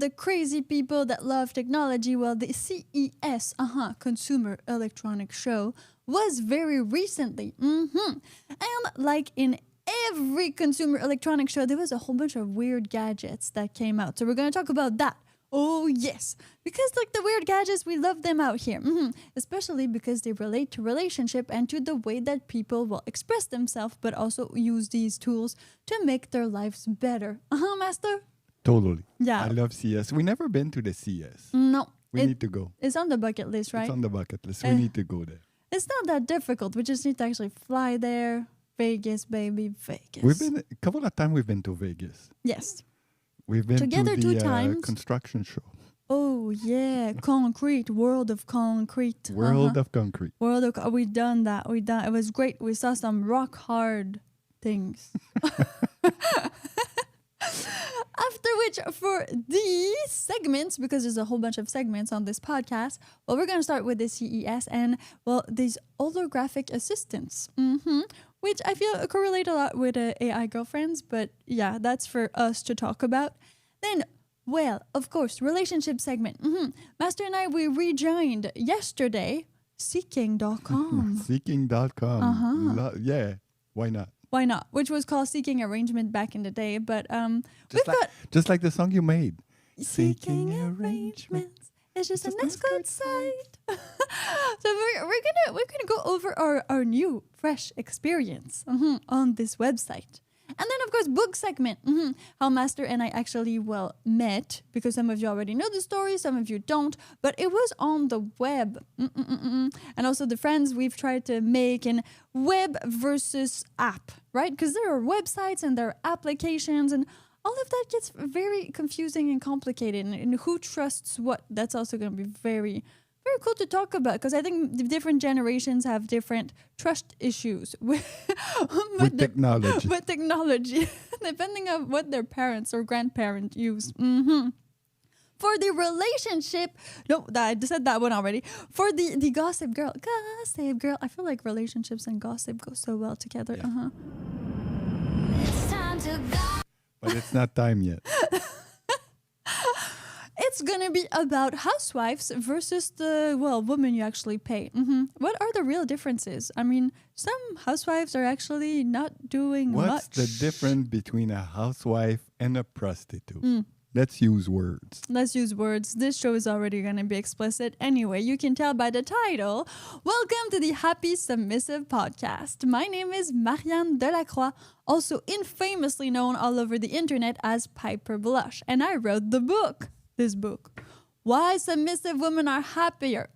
the crazy people that love technology, well, the CES, Consumer Electronics Show, was very recently. And like in every consumer electronics show, there was a whole bunch of weird gadgets that came out. So we're going to talk about that. Oh, yes. Because like the weird gadgets, we love them out here. Especially because they relate to relationship and to the way that people will express themselves, but also use these tools to make their lives better. Master? Totally. Yeah. I love CS. We never been to the CS. No. We need to go. It's on the bucket list, right? It's on the bucket list. We need to go there. It's not that difficult. We just need to actually fly there. Vegas, baby, Vegas. We've been a couple of times. We've been to Vegas. Yes. We've been Together to the 2 times. construction show. Oh yeah, concrete, world of concrete. World of concrete. We done that. It was great. We saw some rock hard things. After which, for these segments, because there's a whole bunch of segments on this podcast, well, we're going to start with the CES and, well, these holographic assistants, which I feel correlate a lot with AI Girlfriends, but yeah, that's for us to talk about. Then, well, of course, relationship segment. Master and I, we rejoined yesterday Seeking.com. Seeking.com. Yeah, why not? Why not? Which was called Seeking Arrangement back in the day, but just like the song you made. Seeking Arrangements. It's just an escort site. So we're gonna go over our new fresh experience on this website. And then, of course, book segment. How Master and I actually, met. Because some of you already know the story, some of you don't. But it was on the web. And also the friends we've tried to make in web versus app, right? Because there are websites and there are applications and all of that gets very confusing and complicated. And who trusts what? That's also going to be very... very cool to talk about because I think the different generations have different trust issues with technology. With technology, depending on what their parents or grandparents use. For the relationship, no, I said that one already. For the Gossip Girl, I feel like relationships and gossip go so well together. Yeah. It's time to go. But it's not time yet. It's going to be about housewives versus the, women you actually pay. What are the real differences? I mean, some housewives are actually not doing much. What's the difference between a housewife and a prostitute? Let's use words. This show is already going to be explicit. Anyway, you can tell by the title. Welcome to the Happy Submissive podcast. My name is Marian Delacroix, also infamously known all over the internet as Piper Blush. And I wrote this book, Why Submissive Women Are Happier.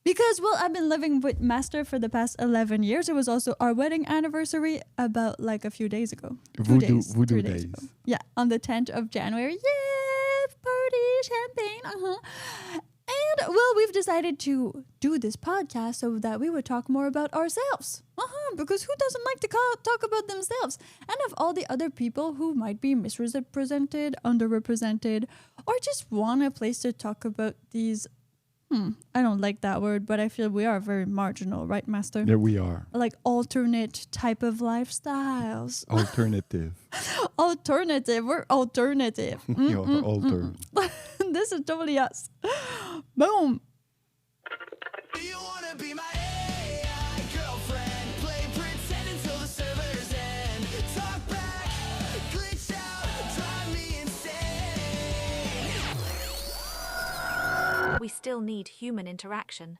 Because, I've been living with Master for the past 11 years. It was also our wedding anniversary about like a few days ago. Voodoo days. Ago. Yeah, on the 10th of January. Yeah, party, champagne. And, we've decided to do this podcast so that we would talk more about ourselves. Because who doesn't like to talk about themselves? And of all the other people who might be misrepresented, underrepresented, or just want a place to talk about these, I don't like that word, but I feel we are very marginal, right, Master? Yeah, we are. Like alternate type of lifestyles. Alternative. We're alternative. You're altered. This is totally us. Boom. Do you wanna be my AI girlfriend? Play pretend until the servers end. Talk back, glitch out, drive me insane. We still need human interaction.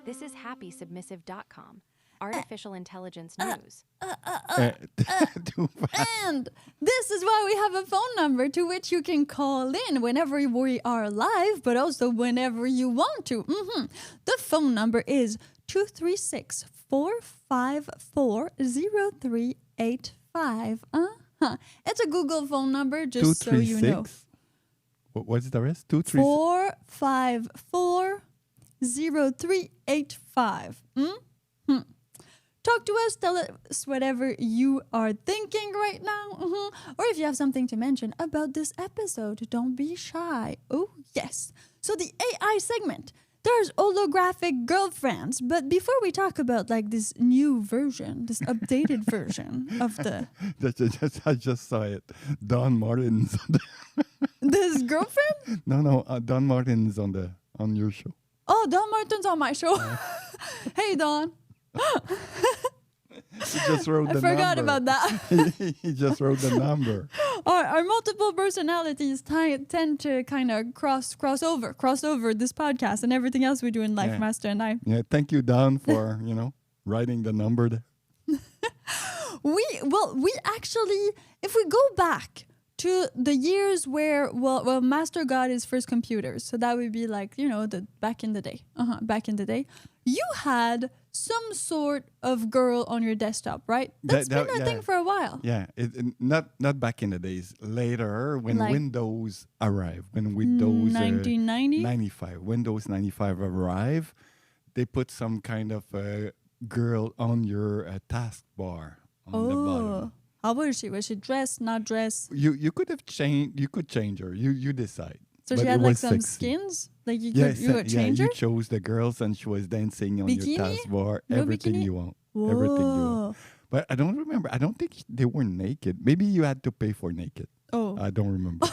This is happysubmissive.com. Artificial intelligence news. And this is why we have a phone number to which you can call in whenever we are live, but also whenever you want to. The phone number is 236-454-0385. It's a Google phone number, just so you know. What's the rest? 454-0385. Talk to us, tell us whatever you are thinking right now. Or if you have something to mention about this episode, don't be shy. Oh, yes. So the AI segment. there's Holographic Girlfriends. But before we talk about like this new version, this updated version of the I just saw it. Don Martin's on this girlfriend. no, Don Martin's on your show. Oh, Don Martin's on my show. Hey, Don. He just wrote I the forgot number. about that. He just wrote the number. Our multiple personalities tend to kind of cross over this podcast and everything else we do in life, Yeah. Master and I. Yeah, thank you, Don, for writing the number there. We actually, if we go back to the years where Master got his first computers, so that would be like the back in the day, you had some sort of girl on your desktop, right? That's been a thing for a while. Yeah, not back in the days. Later, when Like- Windows arrived, when Windows 1990? 95, Windows 95 arrived, they put some kind of girl on your taskbar on the bottom. How was she? Was she dressed, not dressed? You could have changed. You could change her. You decide. So But she it had like was some sexy. skins? Like you Yeah, could change her? you chose the girls and she was dancing on Bikini? your taskbar. No Everything bikini? you want. Everything you want. Whoa. But I don't remember. I don't think they were naked. Maybe you had to pay for naked. Oh. I don't remember.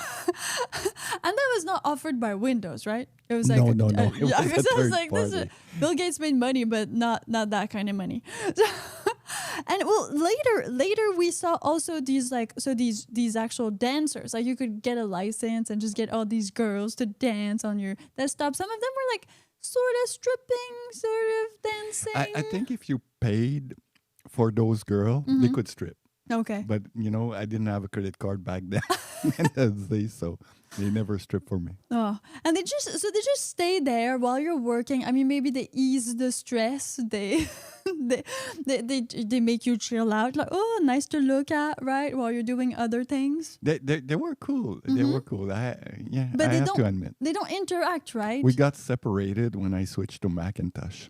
And that was not offered by Windows, right? It was like No. It was yeah, a because I was third like, this is, party. Bill Gates made money, but not that kind of money. And well, later we saw also these actual dancers. Like you could get a license and just get all these girls to dance on your desktop. Some of them were like sort of stripping, sort of dancing. I think if you paid for those girls, they could strip. Okay. But I didn't have a credit card back then, so they never stripped for me. Oh, and they just stay there while you're working. I mean, maybe they ease the stress. They they make you chill out. Like, oh, nice to look at, right? While you're doing other things. They were cool. They were cool. But I they have don't. to admit. They don't interact, right? We got separated when I switched to Macintosh.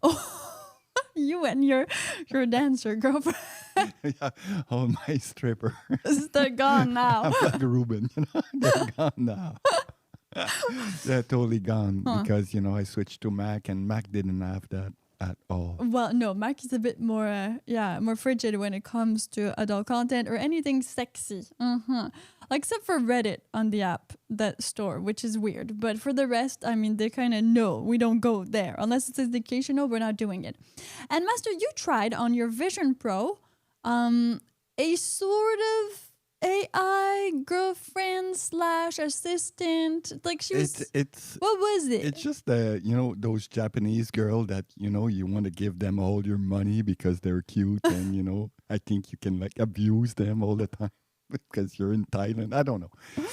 You and your dancer girlfriend. Yeah, all my strippers. They're gone now. I'm like Ruben, they're gone now. They're totally gone because I switched to Mac and Mac didn't have that at all. Well, no, Mac is a bit more, more frigid when it comes to adult content or anything sexy. Except for Reddit on the app, that store, which is weird. But for the rest, I mean, they kind of know we don't go there. Unless it's educational, we're not doing it. And Master, you tried on your Vision Pro a sort of AI girlfriend / assistant. Like she was... It's What was it? It's just those Japanese girl that you want to give them all your money because they're cute and I think you can like abuse them all the time because you're in Thailand. I don't know.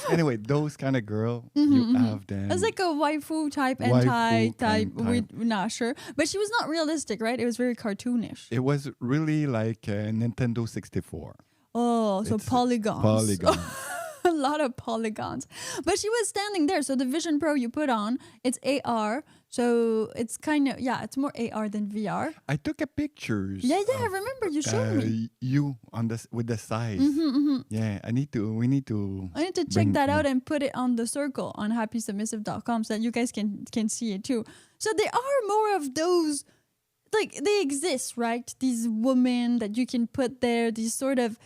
Anyway, those kind of girl, you have them. It's like a waifu type, Waifu type. type. We're not sure. But she was not realistic, right? It was very cartoonish. It was really like Nintendo 64. Oh, so It's polygons. Polygon. A lot of polygons. But she was standing there. So the Vision Pro you put on, it's AR. So it's kind of, it's more AR than VR. I took a pictures. Yeah, I remember you showed me. You on with the size. Yeah, we need to. I need to check bring- that out and put it on the circle on happysubmissive.com so that you guys can see it too. So there are more of those, like they exist, right? These women that you can put there, these sort of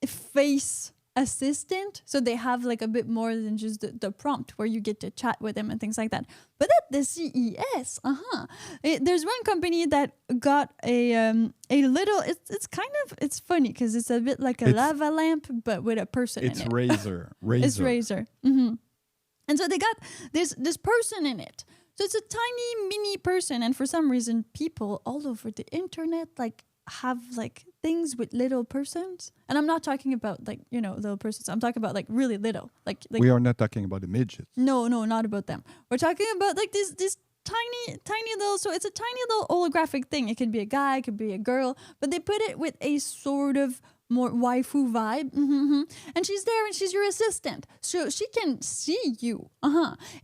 face assistant. So they have like a bit more than just the prompt where you get to chat with them and things like that. But at the CES, there's one company that got a little. It's funny because it's a bit like a lava lamp, but with a person It's in it. Razer. It's Razer. And so they got this person in it. So it's a tiny mini person, and for some reason, people all over the internet have things with little persons. And I'm not talking about little persons. I'm talking about really little. Like We are not talking about the midgets. no, not about them. We're talking about this tiny little. So it's a tiny little holographic thing. It could be a guy, it could be a girl, but they put it with a sort of more waifu vibe. And she's there and she's your assistant. So she can see you.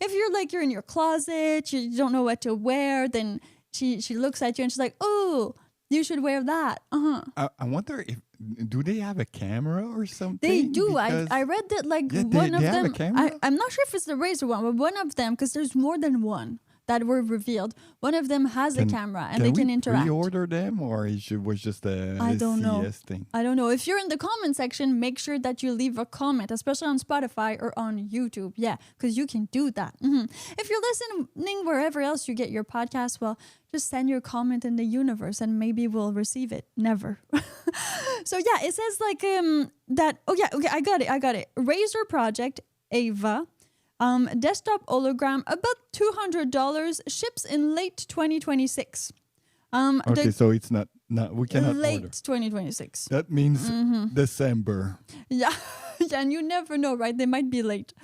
If you're in your closet, you don't know what to wear, then she looks at you and she's like, oh, you should wear that. I wonder do they have a camera or something? They do. Because I read that Yeah, one they of have a them. camera? I'm not sure if it's the Razer one, but one of them, because there's more than one that were revealed. One of them has a camera and they we can interact. pre-order them, or was just a I don't know. CS thing? I don't know. If you're in the comment section, make sure that you leave a comment, especially on Spotify or on YouTube. Yeah, because you can do that. If you're listening wherever else you get your podcast, well, just send your comment in the universe and maybe we'll receive it. Never. So yeah, it says like that. Oh yeah, okay, I got it. Razer Project Ava. Desktop hologram, about $200, ships in late 2026. Okay, so it's not we cannot late order. 2026. That means December. Yeah, and you never know, right? They might be late.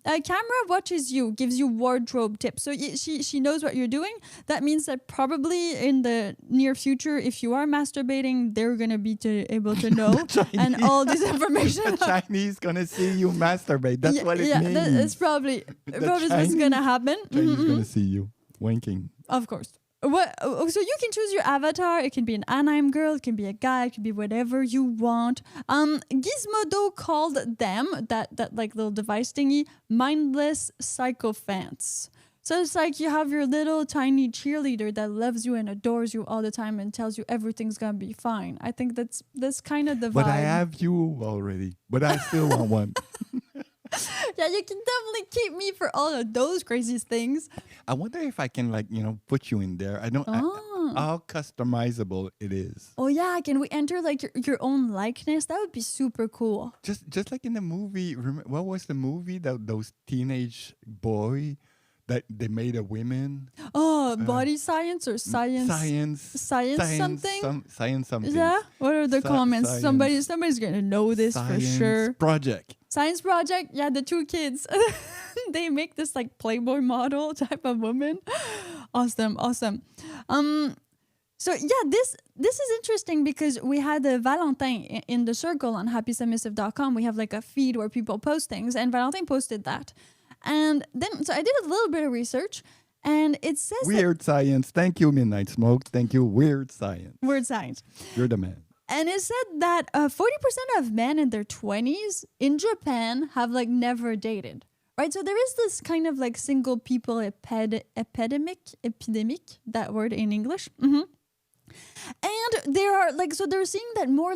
Camera watches you, gives you wardrobe tips. So she knows what you're doing. That means that probably in the near future, if you are masturbating, they're going to be able to know. And all this information. The Chinese going to see you masturbate. That's what it means. That's probably what's going to happen. Chinese going to see you wanking. Of course. So you can choose your avatar. It can be an anime girl, it can be a guy, it can be whatever you want. Gizmodo called them, that like little device thingy, mindless sycophants. So it's like you have your little tiny cheerleader that loves you and adores you all the time and tells you everything's gonna be fine. I think that's kind of the vibe. But I have you already. But I still want one. Yeah, you can definitely keep me for all of those crazy things. I wonder if I can put you in there. I don't. How customizable it is. Oh yeah, can we enter like your own likeness? That would be super cool. Just like in the movie. What was the movie that those teenage boy that they made a women? Oh, body science or science? Science something? Science something. Yeah. What are the comments? Science. Somebody's gonna know this for sure. Project. Science project. Yeah, the two kids. They make this like Playboy model type of woman. Awesome. So yeah, this is interesting because we had Valentin in the circle on happysubmissive.com. We have like a feed where people post things, and Valentin posted that. And then, so I did a little bit of research, and it says Weird science. Thank you, Midnight Smoke. Thank you, Weird Science. Weird science. You're the man. And it said that 40% of men in their 20s in Japan have like never dated, right? So there is this kind of like single people epidemic, that word in English. And there are like, so they're seeing that more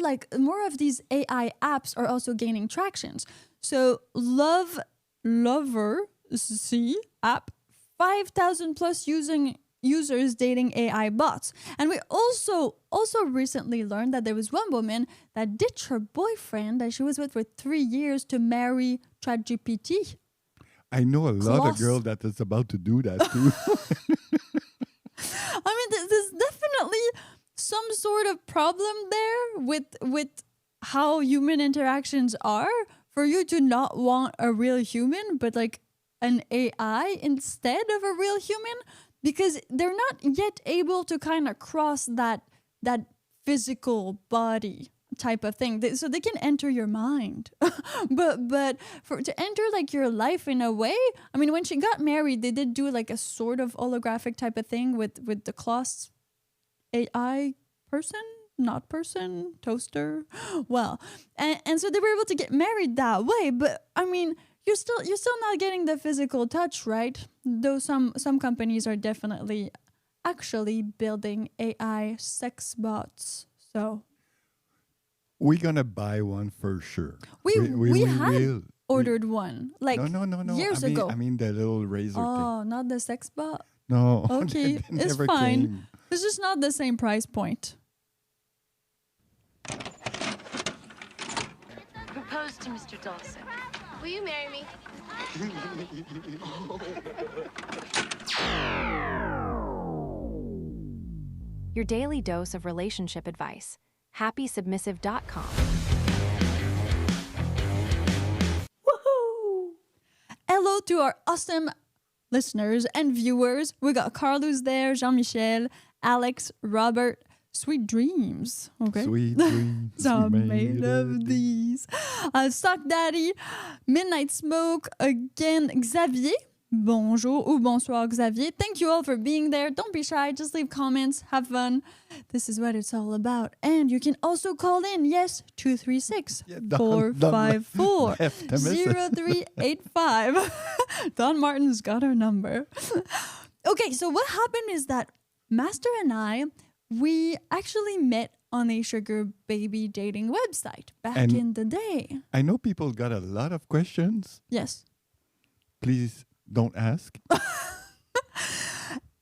of these AI apps are also gaining tractions. So Lover C app, 5,000 plus users dating AI bots. And we also recently learned that there was one woman that ditched her boyfriend that she was with for 3 years to marry ChatGPT. I know a lot of girls that is about to do that too. I mean, there's definitely some sort of problem there with how human interactions are for you to not want a real human, but like an AI instead of a real human, because they're not yet able to kind of cross that physical body type of thing. So they can enter your mind, but to enter like your life in a way. I mean, when she got married, they did do like a sort of holographic type of thing with the Klaus AI person. Not person, toaster. Well, and so they were able to get married that way. But I mean, you're still not getting the physical touch, right? Though some companies are definitely actually building AI sex bots. So we're gonna buy one for sure. We had ordered one like no. years ago. I mean the little Razer thing. Oh, not the sex bot. No. Okay, it's fine. Came. It's just not the same price point. Propose to Mr. Dawson. Will you marry me? Your daily dose of relationship advice. happysubmissive.com. Woohoo! Hello to our awesome listeners and viewers. We got Carlos there, Jean-Michel, Alex, Robert. Sweet dreams. Okay. Sweet dreams. I'm made of these. Sock Daddy, Midnight Smoke, again, Xavier. Bonjour ou bonsoir, Xavier. Thank you all for being there. Don't be shy. Just leave comments. Have fun. This is what it's all about. And you can also call in. Yes, 236-454-0385. Don Martin's got our number. Okay, so what happened is that Master and I, we actually met on a sugar baby dating website back And- in the day. I know people got a lot of questions. Yes. Please don't ask.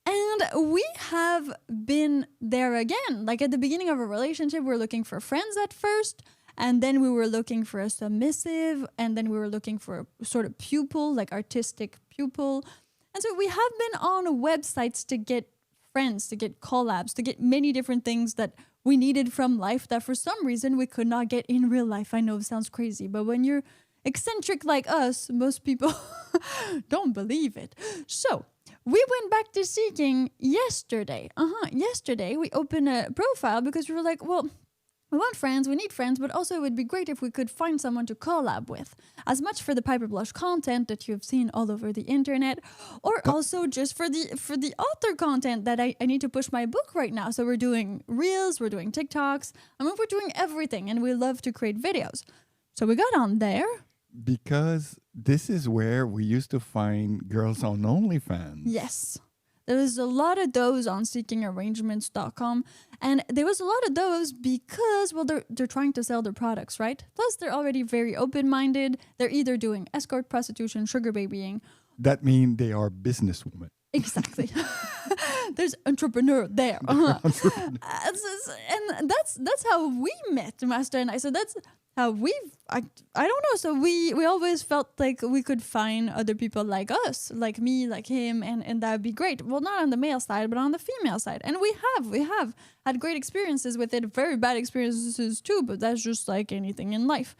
And we have been there again. Like at the beginning of a relationship, we're looking for friends at first. And then we were looking for a submissive. And then we were looking for a sort of pupil, like artistic pupil. And so we have been on websites to get friends, to get collabs, to get many different things that we needed from life that for some reason we could not get in real life. I know it sounds crazy, but when you're eccentric like us, most people don't believe it. So we went back to seeking yesterday. Yesterday we opened a profile because we were like, well, we want friends, we need friends, but also it would be great if we could find someone to collab with. As much for the Piper Blush content that you've seen all over the internet, or also just for the author content that I need to push my book right now. So we're doing Reels, we're doing TikToks, I mean, we're doing everything, and we love to create videos. So we got on there. Because this is where we used to find girls on OnlyFans. Yes. There was a lot of those on seekingarrangements.com. And there was a lot of those because, well, they're trying to sell their products, right? Plus, they're already very open-minded. They're either doing escort, prostitution, sugar babying. That means they are businesswomen. Exactly. There's entrepreneur there. And that's how we met, Master and I. So that's how I don't know. So we always felt like we could find other people like us, like me, like him, and that would be great. Well, not on the male side, but on the female side. And we have had great experiences with it, very bad experiences too, but that's just like anything in life.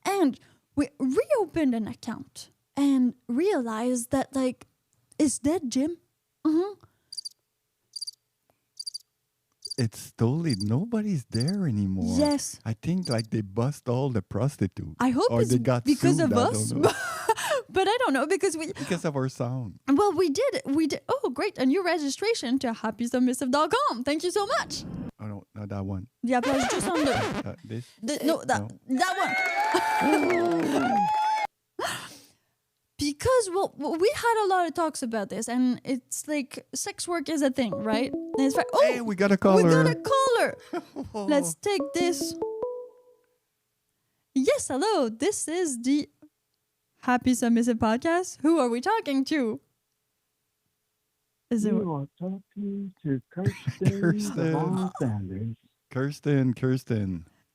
And we reopened an account and realized that, like, is that Jim? It's totally nobody's there anymore. Yes. I think like they bust all the prostitutes. I hope or it's they got because sued, of I us. don't know. But I don't know because Because of our sound. well, we did. Oh, great. A new registration to happysubmissive.com. Thank you so much. Oh, no, not that one. The applause just on This. that one. Because, well, we had a lot of talks about this, and it's like sex work is a thing, right? And it's like, oh, Hey, we got a caller. we got a caller. Let's take this. Yes, hello. This is the Happy Submissive podcast. Who are we talking to? Is it? You are talking to Kirsten Kirsten. Von Sanders. Kirsten.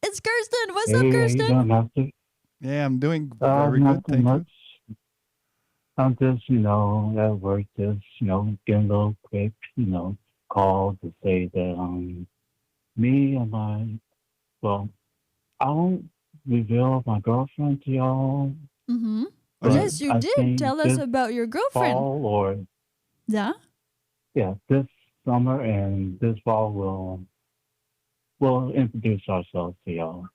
It's Kirsten. What's Hey, up, how you Kirsten? doing, Master? Yeah, I'm doing very good. Nothing Thank much. I'm just, at work, just, getting a little quick, call to say that me and I won't reveal my girlfriend to y'all. Mm-hmm. Oh, Yes, you I did. think Tell us this about your girlfriend. Fall or Yeah? this summer and this fall we'll introduce ourselves to y'all.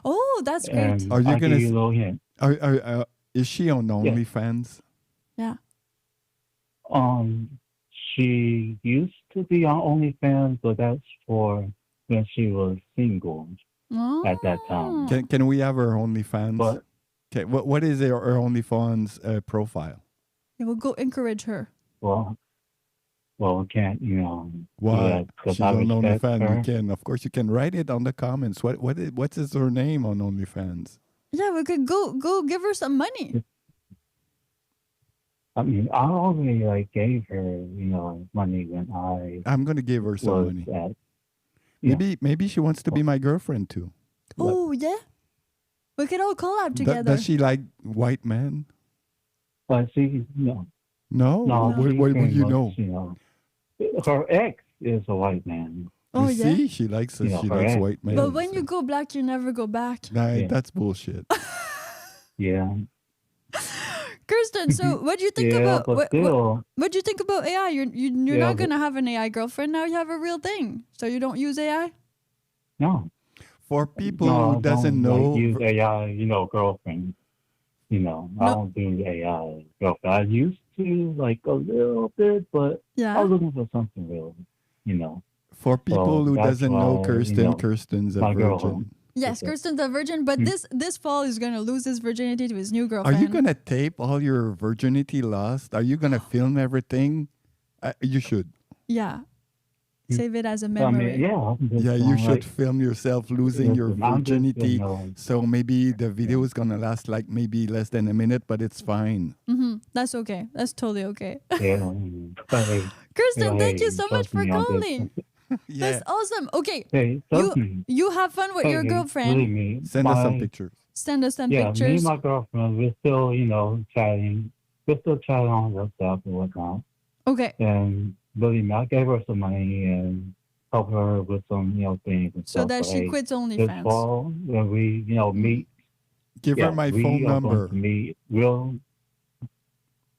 Oh, that's great. And Are you I'll gonna give you a little hint. Is she on OnlyFans? Yeah. She used to be on OnlyFans, but that's for when she was single at that time. Can we have her OnlyFans? But Okay, what is her OnlyFans profile? Yeah, we'll go encourage her. well, we can't, Why? because She's I on respect OnlyFans. her. You can, of course, you can write it on the comments. What is her name on OnlyFans? Yeah, we could go give her some money. I mean, I already gave her, money when I'm gonna give her some was money. at. Yeah. Maybe she wants to be my girlfriend too. Oh, yeah? We could all collab together. Does she like white men? But she, no, No. What she would pretty you much, know? Her ex is a white man. Oh, You yeah? see, she likes Yeah, she likes correct. white men. But when so- you go black, you never go back. Nah, Yeah. that's bullshit. Yeah. Kirsten, so what do you think Yeah, about but still, what do you think about AI? You're Yeah, not but- gonna have an AI girlfriend now. You have a real thing, so you don't use AI. no. For people No, who doesn't know, use AI, girlfriend. I don't do AI girlfriend. I used to a little bit, but I Yeah. was looking for something real. for people who that's doesn't know why, Kirsten's a my girl- virgin. Yes, Okay. Kirsten's a virgin, but this fall he's gonna lose his virginity to his new Are girlfriend. you gonna tape all your virginity lost? Are you gonna film everything? You should. Yeah. Save it as a I memory. mean, yeah, I'm just Yeah, you going, should like, film yourself losing your listen, I'm just, virginity. So maybe the video is gonna last like maybe less than a minute, but it's fine. That's okay. That's totally okay. yeah, hey, Kirsten, thank you hey, so much trust for me on this. calling. Yeah, That's awesome. Okay. Hey, trust me. You have fun with your Hey, girlfriend. believe me, send us some my- pictures. Send us some Yeah, me and pictures. my girlfriend, we're still, chatting. We're still chatting on WhatsApp and whatnot. Okay. And believe me, I gave her some money and helped her with some, things and So stuff. that But, she hey, quits this OnlyFans. fall, when we, meet, Give her my we phone are number. going to meet.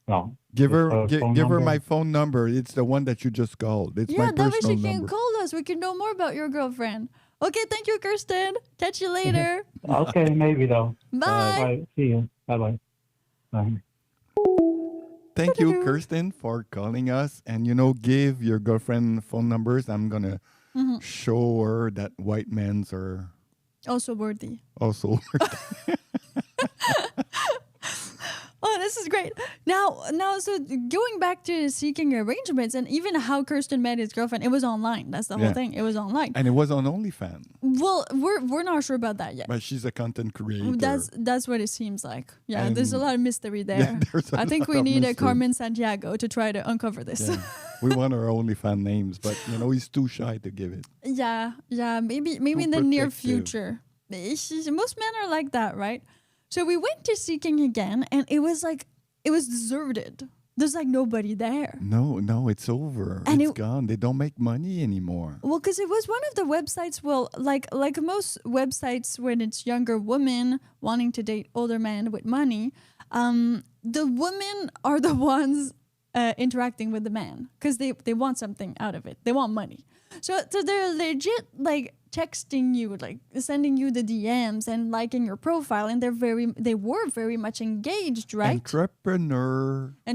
No. Give her, Her phone give her number? my phone number. It's the one that you just called. It's Yeah, my that way personal she can number. call us. We can know more about your girlfriend. Okay, thank you, Kirsten. Catch you later. Okay, maybe though. Bye. All right, see you. Bye-bye. Bye. Thank you, Kirsten, for calling us. And give your girlfriend phone numbers. I'm gonna show her that white men's are Also worthy. also. Oh, this is great. Now, so going back to seeking arrangements and even how Kirsten met his girlfriend, it was online. That's the whole Yeah. thing. It was online. And it was on OnlyFans, Well, we're not sure about that yet. but she's a content creator. That's what it seems like. Yeah, there's a And- lot of mystery there. Yeah, there's a I think lot we of need a mystery. Carmen Santiago to try to uncover this. Yeah. We want our OnlyFans names, but he's too shy to give it. Yeah, maybe Too in the near protective. future. Most men are like that, right? So we went to Seeking again, and it was deserted. There's like nobody there. No, it's over. And It's it- gone. They don't make money anymore. Well, because it was one of the websites. Well, like most websites, when it's younger women wanting to date older men with money, the women are the ones interacting with the man because they want something out of it. They want money. So they're legit like texting you, like sending you the DMs and liking your profile, and they were very much engaged, right? Entrepreneur. Yeah.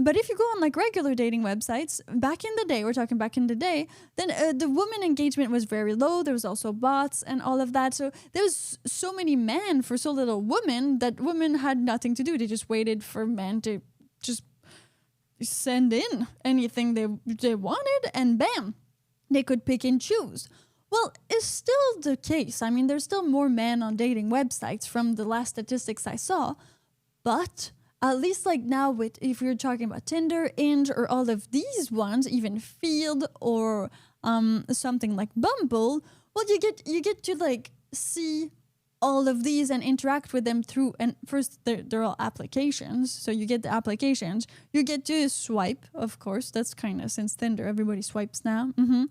But if you go on like regular dating websites, back in the day, we're talking back in the day, then the woman engagement was very low. There was also bots and all of that. So there was so many men for so little women that women had nothing to do. They just waited for men to just send in anything they wanted, and bam, they could pick and choose. Well, it's still the case. I mean, there's still more men on dating websites from the last statistics I saw, but at least like now if you're talking about Tinder, Hinge, or all of these ones, even Field or something like Bumble, well, you get to like see all of these and interact with them through, and first they're all applications, so you get the applications, you get to swipe, of course, that's kind of, since Tinder everybody swipes now, and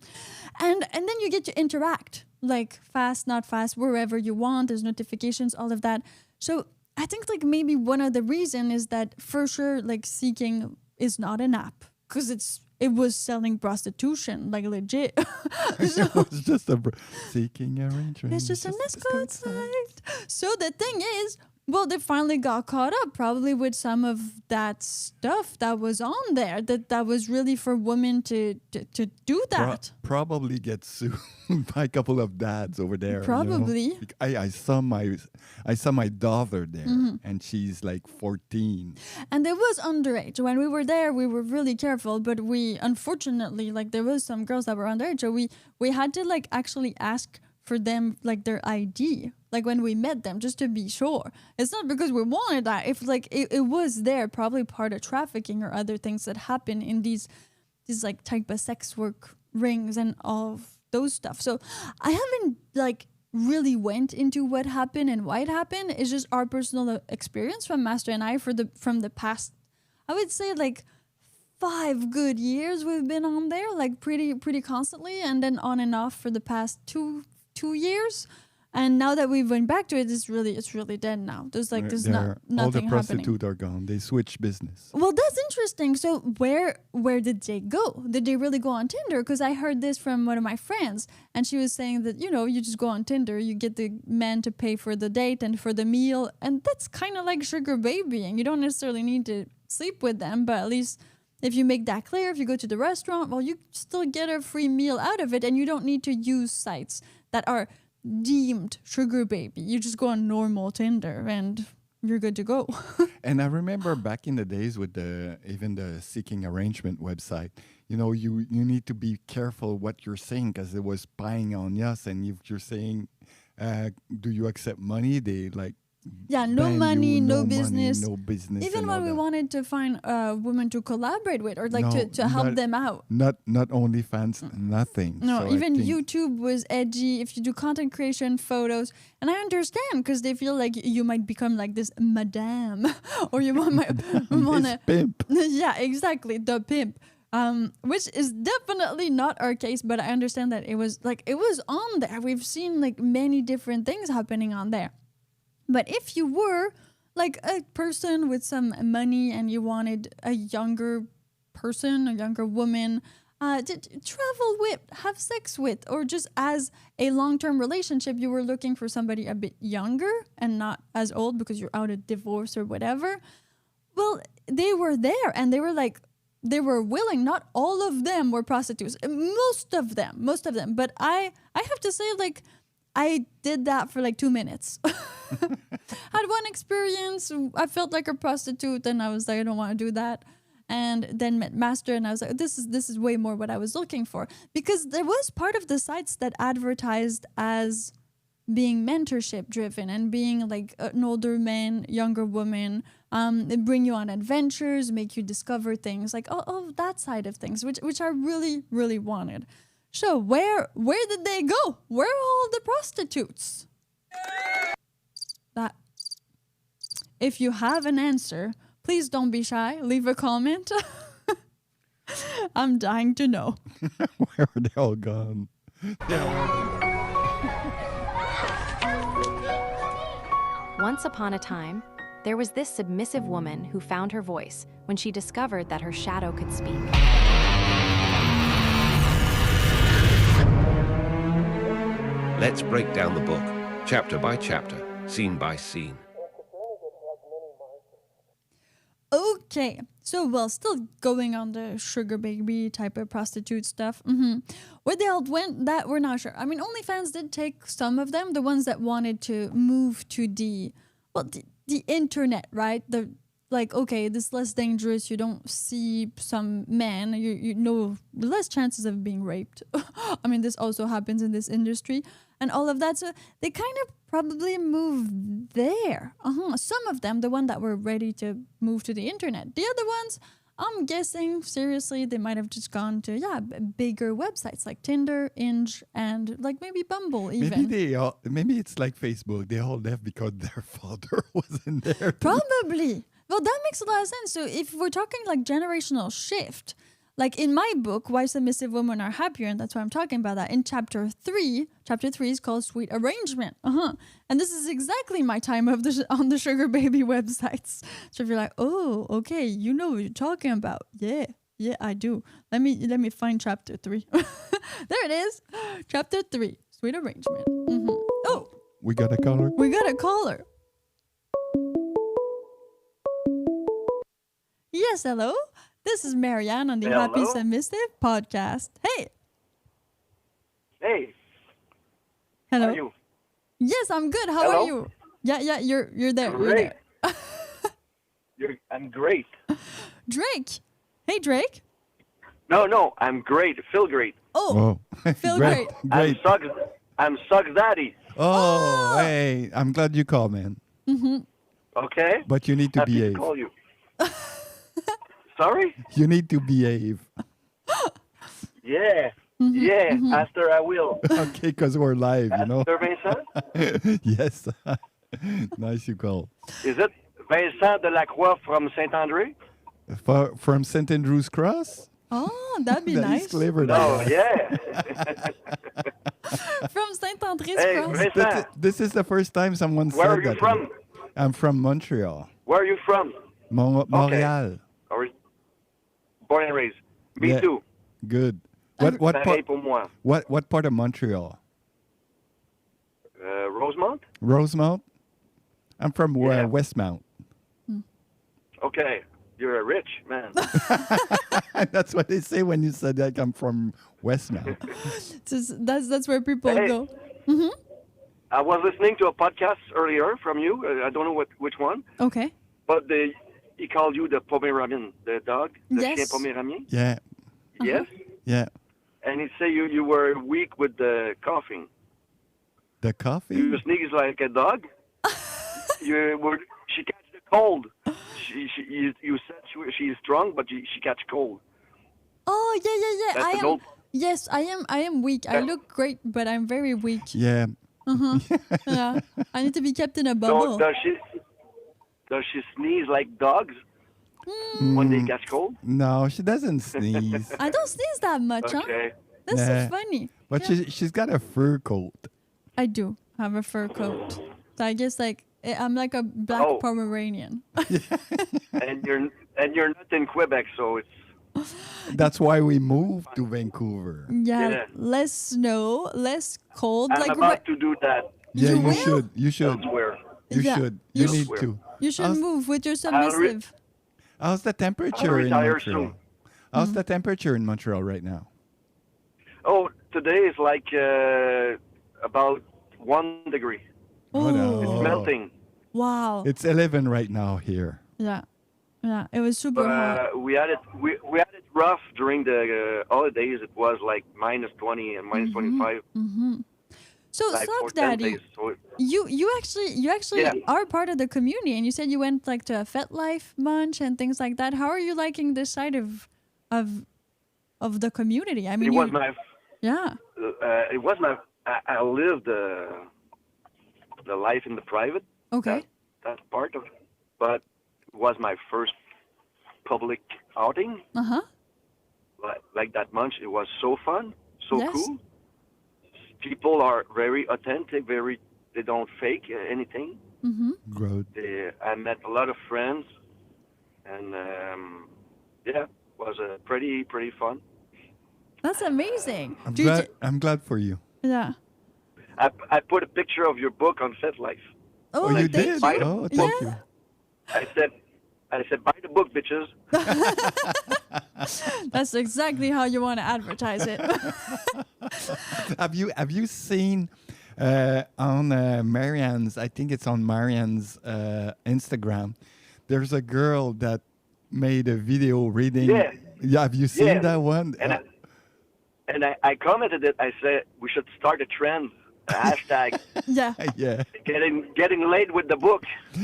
then you get to interact like fast, not fast, wherever you want. There's notifications, all of that. So I think like maybe one of the reason is that for sure like Seeking is not an app because it was selling prostitution, like legit. It was just seeking arrangement. It's just an escort site. So the thing is, well, they finally got caught up probably with some of that stuff that was on there that was really for women to do that. Probably get sued by a couple of dads over there. Probably. I saw my daughter there, Mm-hmm. and she's like 14. And there was underage. When we were there, we were really careful, but we unfortunately, like there was some girls that were underage, so we had to like actually ask for them like their ID, like when we met them, just to be sure. It's not because we wanted that. If like it was there, probably part of trafficking or other things that happen in these like type of sex work rings and all of those stuff. So I haven't like really went into what happened and why it happened. It's just our personal experience from Master and I from the past, I would say like 5 good years we've been on there, like pretty constantly, and then on and off for the past two years. And now that we went back to it, it's really dead now. There's All nothing the happening. prostitutes are gone. They switch business. Well, that's interesting. So where did they go? Did they really go on Tinder? Because I heard this from one of my friends, and she was saying that, you just go on Tinder, you get the man to pay for the date and for the meal, and that's kind of like sugar babying. You don't necessarily need to sleep with them, but at least if you make that clear, if you go to the restaurant, well, you still get a free meal out of it, and you don't need to use sites that are deemed sugar baby. You just go on normal Tinder and you're good to go. And I remember back in the days with even the seeking arrangement website, you need to be careful what you're saying because it was spying on us. And if you're saying, do you accept money? They no ban money, you, no business. no business. Even and when all we that. wanted to find a woman to collaborate with or No, to help them out. Not OnlyFans, nothing. No, So even I think, YouTube was edgy. If you do content creation, photos, and I understand because they feel like you might become like this madame, or you might want this to. pimp. Yeah, exactly, the pimp. Which is definitely not our case, but I understand that it was on there. We've seen like many different things happening on there. But if you were like a person with some money and you wanted a younger person, a younger woman to travel with, have sex with, or just as a long-term relationship, you were looking for somebody a bit younger and not as old because you're out of divorce or whatever. Well, they were there and they were willing. Not all of them were prostitutes. Most of them. But I have to say, like, I did that for like 2 minutes. Had one experience. I felt like a prostitute and I was like, I don't want to do that. And then met Master and I was like, this is way more what I was looking for. Because there was part of the sites that advertised as being mentorship driven and being like an older man, younger woman, they bring you on adventures, make you discover things, like all that side of things, which I really, really wanted. So where did they go? Where are all the prostitutes? That if you have an answer, please don't be shy. Leave a comment. I'm dying to know. Where are they all gone? Once upon a time, there was this submissive woman who found her voice when she discovered that her shadow could speak. Let's break down the book, chapter by chapter, scene by scene. Okay, so still going on the sugar baby type of prostitute stuff. Where they all went, that we're not sure. I mean, OnlyFans did take some of them, the ones that wanted to move to the internet, right? Okay, this is less dangerous. You don't see some man. You know, less chances of being raped. I mean, this also happens in this industry and all of that. So they kind of probably moved there. Some of them, the one that were ready to move to the internet. The other ones, I'm guessing, seriously, they might have just gone to, bigger websites like Tinder, Inge, and like maybe Bumble even. Maybe it's like Facebook. They all left because their father wasn't there. Probably. Well, that makes a lot of sense. So if we're talking like generational shift, like in my book, Why Submissive Women Are Happier, and that's why I'm talking about that, in chapter 3 is called Sweet Arrangement. And this is exactly my time on the sugar baby websites. So if you're like, oh, okay, you know what you're talking about. Yeah, I do. Let me find chapter 3. There it is. Chapter 3, Sweet Arrangement. Oh, We got a caller. we got a caller. Yes, hello. This is Marian on the Hello? Happy Submissive podcast. Hey. Hey, Hello. how are you? Yes, I'm good. How Hello? are you? Yeah, you're there. Great. You're there. I'm great. Drake. Hey, Drake. No, I'm great. Feel great. Oh, feel great. Great. I'm Suck Daddy. Oh, hey, I'm glad you called, man. Okay? But you need to Happy behave. to call you. Sorry? You need to behave. Yeah. Yeah. After I will. Okay, because we're live, you know. After Vincent? Yes. Nice you call. Is it Vincent Delacroix from Saint-André? From St. Andrew's Cross? Oh, that'd be That nice. is clever. Oh, that. yeah. From Saint-André's Hey, Cross. Vincent. This is the first time someone Where said are you that. from? I'm from Montreal. Where are you from? Montreal. Or born and raised. Me Yeah. too. Good. What Pareil part? pour moi. What part of Montreal? Rosemont? Rosemount. I'm from Yeah. Westmount. Okay. You're a rich man. That's what they say when you said that I'm from Westmount. That's where people Hey. go. I was listening to a podcast earlier from you. I don't know which one. Okay. But he called you the Pomeranian, the dog, the Yes. chien Pomeranian. Yeah, Yes. yeah. And he said you were weak with the coughing. The coffee. You sneeze like a dog. She catch the cold. You said she's strong, but she catch cold. Oh yeah. That's I an am. old. Yes, I am. I am weak. I look great, but I'm very weak. Yeah. Yeah, I need to be kept in a bubble. So does she sneeze like dogs when they catch cold? No, she doesn't sneeze. I don't sneeze that much, huh? Okay. That's Yeah. so funny. But she's got a fur coat. I do have a fur coat. So I guess I'm like a black Oh. Pomeranian. And you're not in Quebec, so it's That's why we moved to Vancouver. Yeah, Yeah. less snow, less cold. I'm like about to do that Yeah, You you will? should. You should. elsewhere. You Yeah. should. You You sh- need to. you should How's- move with your re- submissive. How's the temperature in retire Montreal? soon. How's the temperature in Montreal right now? Oh, today is like about 1 degree. Oh, no. It's melting. Wow. It's 11 right now here. Yeah. It was super hot. We had it rough during the holidays. It was like minus 20 and minus 25. So, Like for Sock 10 Daddy, days. So you actually Yeah. are part of the community, and you said you went like to a FetLife Munch and things like that. How are you liking this side of the community? I mean, it was my. yeah. It was my. I lived the life in the private. Okay. That part of it, but it was my first public outing. Like that Munch. It was so fun, so Yes. cool. People are very authentic. They don't fake anything. Good. I met a lot of friends, and it was pretty fun. That's amazing. I'm Do you glad. ju- I'm glad for you. yeah. I put a picture of your book on FetLife. Oh, you thank did? you. Oh, thank Yeah. you. I said, buy the book, bitches. That's exactly how you want to advertise it. Have you seen on Marian's? I think it's on Marian's Instagram. There's a girl that made a video reading. Yeah. Yeah. Have you seen Yeah. that one? And I commented it. I said we should start a trend, a hashtag, Yeah. Yeah. getting laid with the book. I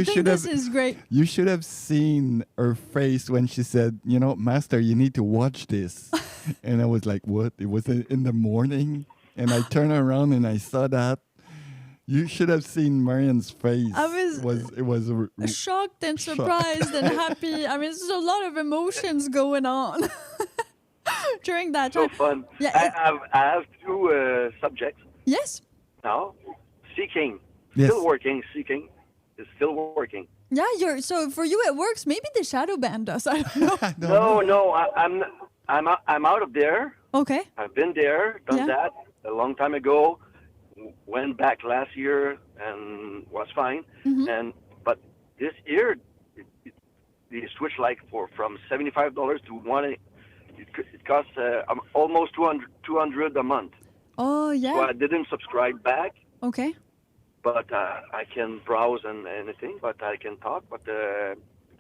think should this have- is great. You should have seen her face when she said, Master, you need to watch this. And I was like, what? It was in the morning. And I turned around and I saw that. You should have seen Marian's face. I was- It was Shocked and surprised and happy. I mean, there's a lot of emotions going on during that So time. fun. Yeah, I have two subjects Yes. now. Seeking, Yes. still working. Seeking is still working. Yeah, so for you it works. Maybe the shadow band does. I don't know. No, I'm out of there. Okay. I've been there, done Yeah. that a long time ago. Went back last year and was fine. But this year, they switched from $75 to $1. It costs almost $200 a month. Oh yeah. So I didn't subscribe back, Okay. but I can browse and anything. But I can talk. But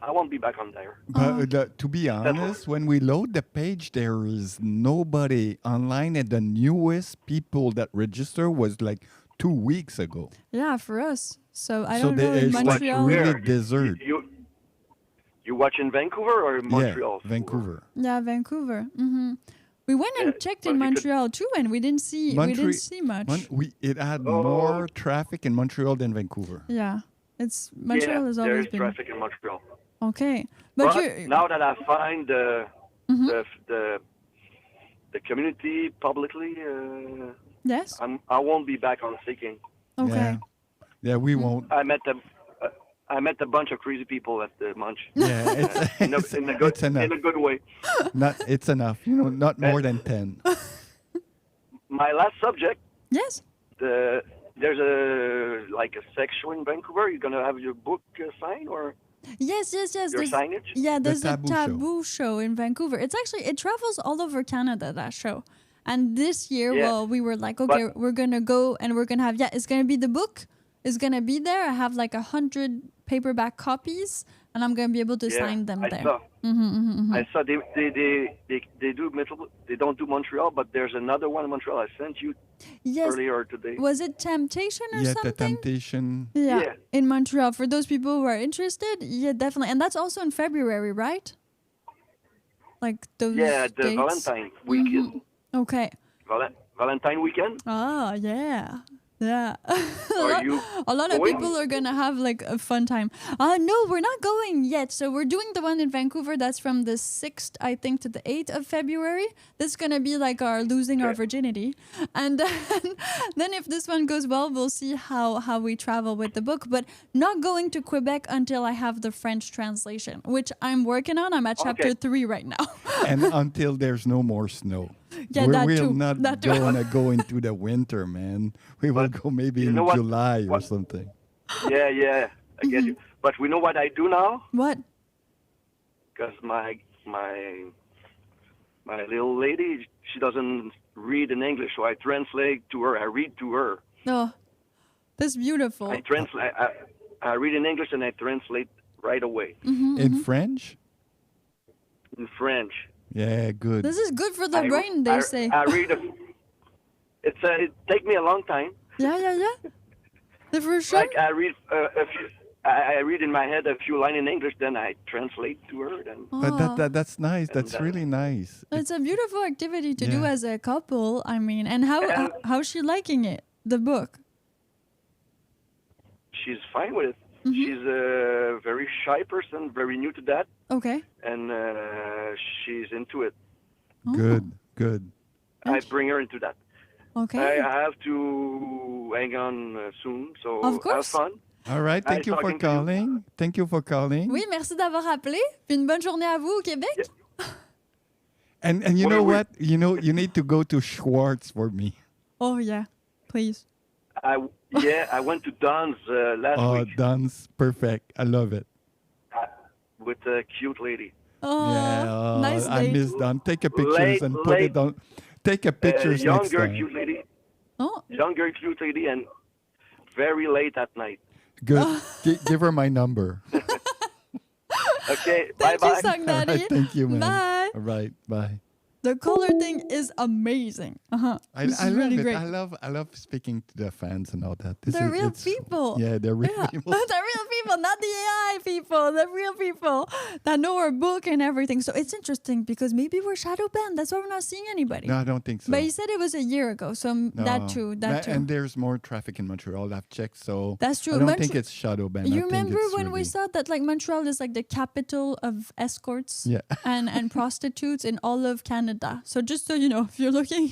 I won't be back on there. But to be honest, when we load the page, there is nobody online, and the newest people that register was like 2 weeks ago. Yeah, for us. So I So don't know in it's like Montreal. really Where? desert. You watch in Vancouver or Montreal? Yeah, Vancouver. Yeah, Vancouver. We went and Yeah, checked but in you could- Montreal too, and we didn't see much. It had more traffic in Montreal than Vancouver. Yeah, Montreal has there always is been traffic in Montreal. okay. But But you're now that I find the community publicly, yes. I won't be back on Seeking. Okay. Yeah, we won't. I met a bunch of crazy people at the Munch. Yeah, in a good it's enough. in a good way. It's enough. Not more than 10. My last subject. Yes. There's a sex show in Vancouver. You're gonna have your book signed or Yes. your There's, signage? yeah, there's a Taboo Show. taboo show in Vancouver. It travels all over Canada, that show. And this year, Yeah. well, we were like, okay, we're gonna go and we're gonna have it's gonna be the book. is going to be there. I have like 100 paperback copies, and I'm going to be able to sign them there. I saw they do Metro. They don't do Montreal, but there's another one in Montreal. I sent you earlier today. Was it Temptation or something? Yeah, the Temptation. Yeah, in Montreal. For those people who are interested, yeah, definitely. And that's also in February, right? Like those the dates? Valentine weekend. Okay. Valentine weekend? Oh, yeah. Yeah. A lot of people are going to have like a fun time. No, we're not going yet. So we're doing the one in Vancouver. That's from the 6th, I think, to the 8th of February. This is going to be like our losing our virginity. And then if this one goes well, we'll see how we travel with the book. But not going to Quebec until I have the French translation, which I'm working on. I'm at chapter 3 right now. And until there's no more snow. Yeah, we're not gonna go into the winter, man. We will go maybe in July or something. Yeah, I get you. But we know what I do now? What? Because my little lady, she doesn't read in English, so I translate to her. I read to her. Oh, that's beautiful. I read in English and I translate right away. In French? In French. Yeah, good. This is good for the brain, they say. I read it take me a long time. Yeah. For sure. Like I read I read in my head a few lines in English, then I translate to her. But that's nice. That's really nice. It's a beautiful activity to do as a couple. I mean, and how's she liking it? The book. She's fine with it. She's a very shy person, very new to that. Okay. And she's into it. Good. I bring her into that. Okay. I have to hang on soon, so of course. have fun. All right. Thank you for calling. Thank you for calling. Oui, merci d'avoir appelé. Puis une bonne journée à vous au Québec. Yeah. And you know what? You need to go to Schwartz for me. Oh yeah, please. I went to Don's last week. Oh, Don's perfect. I love it. With a cute lady. Oh, nice I date. miss Don. Take a pictures and put it on. Take a pictures next Younger time. cute lady. Oh. Younger cute lady and very late at night. Good. Give her my number. Okay, Thank bye-bye. you, Song Daddy. All right, thank you, man. Bye. All right, bye. The color thing is amazing. I This is love really it. great. I love speaking to the fans and all that. They're real people. Yeah, they're real people. They're real people, not the AI people. The real people that know our book and everything. So it's interesting because maybe we're shadow banned. That's why we're not seeing anybody. No, I don't think so. But he said it was a year ago, so that too. And there's more traffic in Montreal. I've checked, so that's true. I don't think it's shadow banned. You remember when we said that like Montreal is like the capital of escorts and prostitutes in all of Canada. So just so you know, if you're looking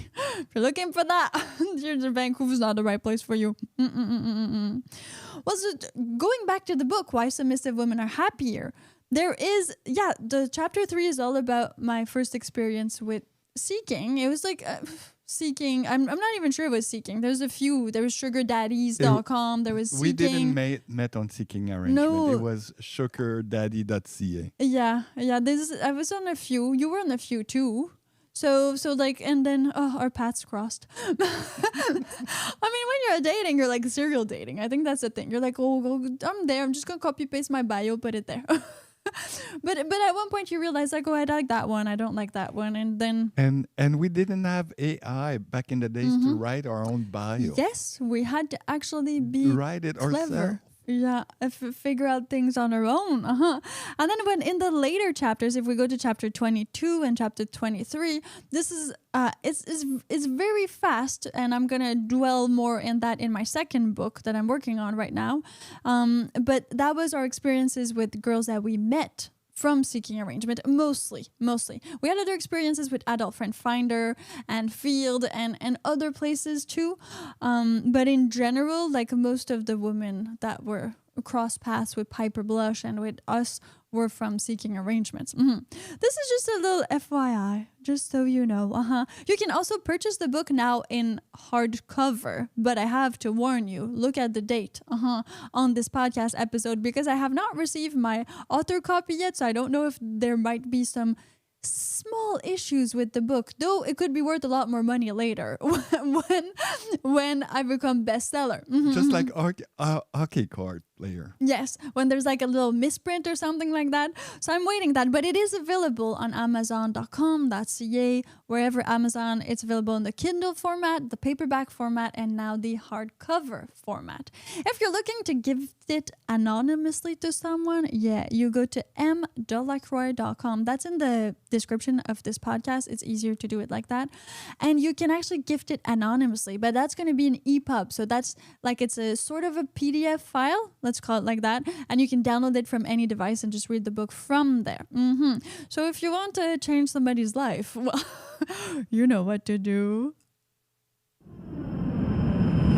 for that, Vancouver's not the right place for you. Well, so going back to the book, Why Submissive Women Are Happier, there is, the chapter 3 is all about my first experience with seeking. It was like seeking. I'm not even sure it was seeking. There's a few. There was sugardaddies.com. There was seeking. We didn't met on seeking arrangement. No. It was sugardaddy.ca. Yeah. I was on a few. You were on a few too. So like, and then our paths crossed. I mean, when you're dating, you're like serial dating. I think that's the thing. You're like, I'm there. I'm just gonna copy paste my bio, put it there. But at one point you realize like, I like that one. I don't like that one, and then and we didn't have AI back in the days to write our own bio. Yes, we had to actually be write it clever. ourselves. Yeah, figure out things on our own. And then when in the later chapters, if we go to chapter 22 and chapter 23, this is it's very fast, and I'm gonna dwell more in that in my second book that I'm working on right now. But that was our experiences with girls that we met from seeking arrangement, mostly. We had other experiences with Adult Friend Finder and Field and other places too. But in general, like most of the women that were cross paths with Piper Blush and with us were from seeking arrangements. This is just a little FYI, just so you know. You can also purchase the book now in hardcover, but I have to warn you, look at the date on this podcast episode, because I have not received my author copy yet, so I don't know if there might be some small issues with the book, though it could be worth a lot more money later when I become bestseller. Just like hockey card player. Yes, when there's like a little misprint or something like that. So I'm waiting that, but it is available on Amazon.com.ca, wherever Amazon. It's available in the Kindle format, the paperback format, and now the hardcover format. If you're looking to gift it anonymously to someone, you go to mdelacroix.com. That's in the description of this podcast. It's easier to do it like that. And you can actually gift it anonymously, but that's going to be an EPUB. So that's like, it's a sort of a PDF file, let's call it like that. And you can download it from any device and just read the book from there. So if you want to change somebody's life, well, you know what to do.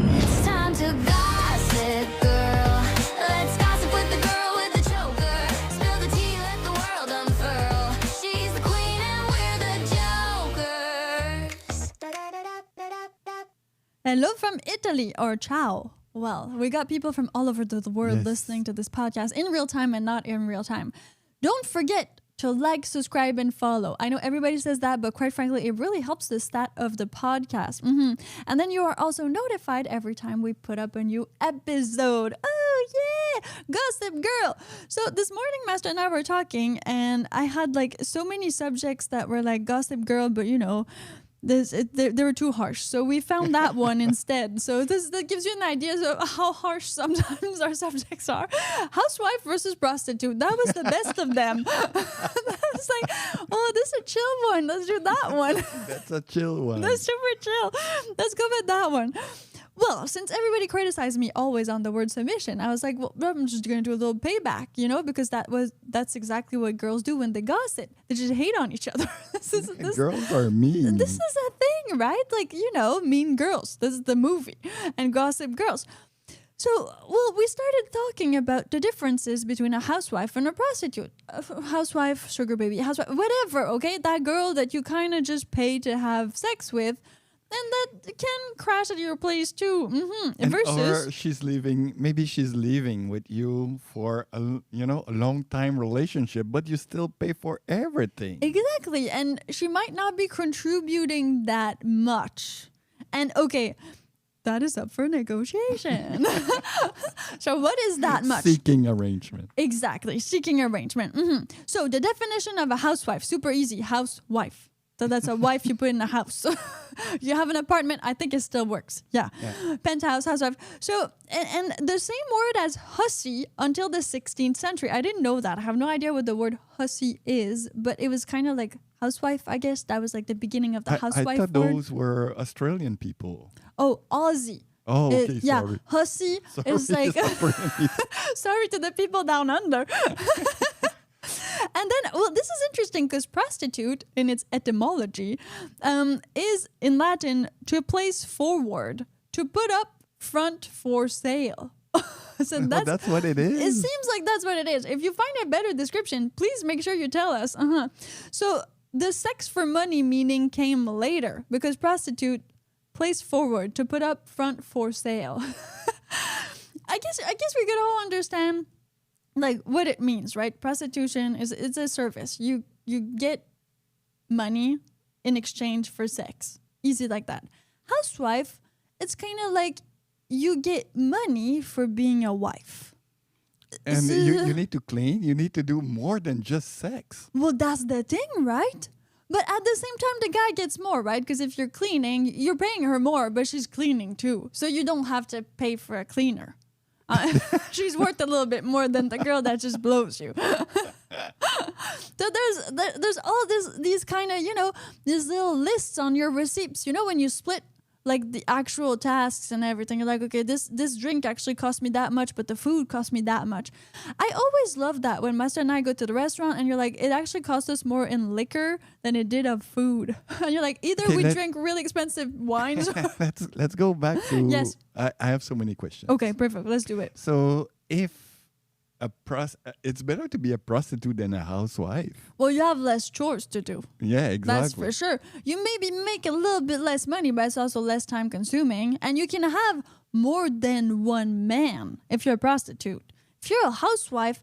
It's time to gossip, girl. Let's gossip with the girl with the choker. Spill the tea, let the world unfurl. She's the queen and we're the jokers. Hello from Italy, or ciao. Well, we got people from all over the world listening to this podcast in real time and not in real time. Don't forget to like, subscribe, and follow. I know everybody says that, but quite frankly, it really helps the stat of the podcast. And then you are also notified every time we put up a new episode. Oh, yeah! Gossip Girl! So this morning, Master and I were talking, and I had like so many subjects that were like Gossip Girl, but you know, they were too harsh, so we found that one instead. So that gives you an idea of how harsh sometimes our subjects are. Housewife versus prostitute, that was the best of them. That's like, oh, this is a chill one, let's do that one. That's a chill one. That's super chill. Let's go with that one. Well, since everybody criticized me always on the word submission, I was like, well, I'm just going to do a little payback, you know, because that's exactly what girls do when they gossip. They just hate on each other. Girls are mean. This is a thing, right? Like, you know, Mean Girls. This is the movie. And Gossip Girls. So, well, we started talking about the differences between a housewife and a prostitute. Housewife, sugar baby, housewife, whatever, okay? That girl that you kind of just pay to have sex with. And that can crash at your place too. Versus, or she's leaving with you for a long time relationship, but you still pay for everything. Exactly, and she might not be contributing that much. And okay, that is up for negotiation. So what is that much? Seeking arrangement. Exactly, seeking arrangement. So the definition of a housewife, super easy, housewife. So that's a wife you put in a house. You have an apartment, I think it still works. Yeah. Penthouse, housewife. So, and the same word as hussy until the 16th century. I didn't know that. I have no idea what the word hussy is, but it was kind of like housewife, I guess. That was like the beginning of the housewife I thought word. those were Australian people. Oh, Aussie. Oh, okay, yeah, sorry. Hussy is like... Sorry to the people down under. And then, well, this is interesting because prostitute, in its etymology, is in Latin to place forward, to put up front for sale. So that's what it is. It seems like that's what it is. If you find a better description, please make sure you tell us. So the sex for money meaning came later because prostitute placed forward, to put up front for sale. I guess we could all understand like what it means, right? Prostitution it's a service. You get money in exchange for sex. Easy like that. Housewife, it's kind of like you get money for being a wife. And you need to clean. You need to do more than just sex. Well, that's the thing, right? But at the same time, the guy gets more, right? Because if you're cleaning, you're paying her more, but she's cleaning too. So you don't have to pay for a cleaner. She's worth a little bit more than the girl that just blows you. So there's all these kind of, these little lists on your receipts. You know, when you split like the actual tasks and everything, you're like, okay, this drink actually cost me that much, but the food cost me that much. I always love that when Master and I go to the restaurant and you're like, it actually cost us more in liquor than it did of food. And you're like, either we drink really expensive wines. Let's go back to. Yes. I have so many questions. Okay, perfect. Let's do it. So if it's better to be a prostitute than a housewife. Well, you have less chores to do. Yeah, exactly. That's for sure. You maybe make a little bit less money, but it's also less time consuming. And you can have more than one man if you're a prostitute. If you're a housewife,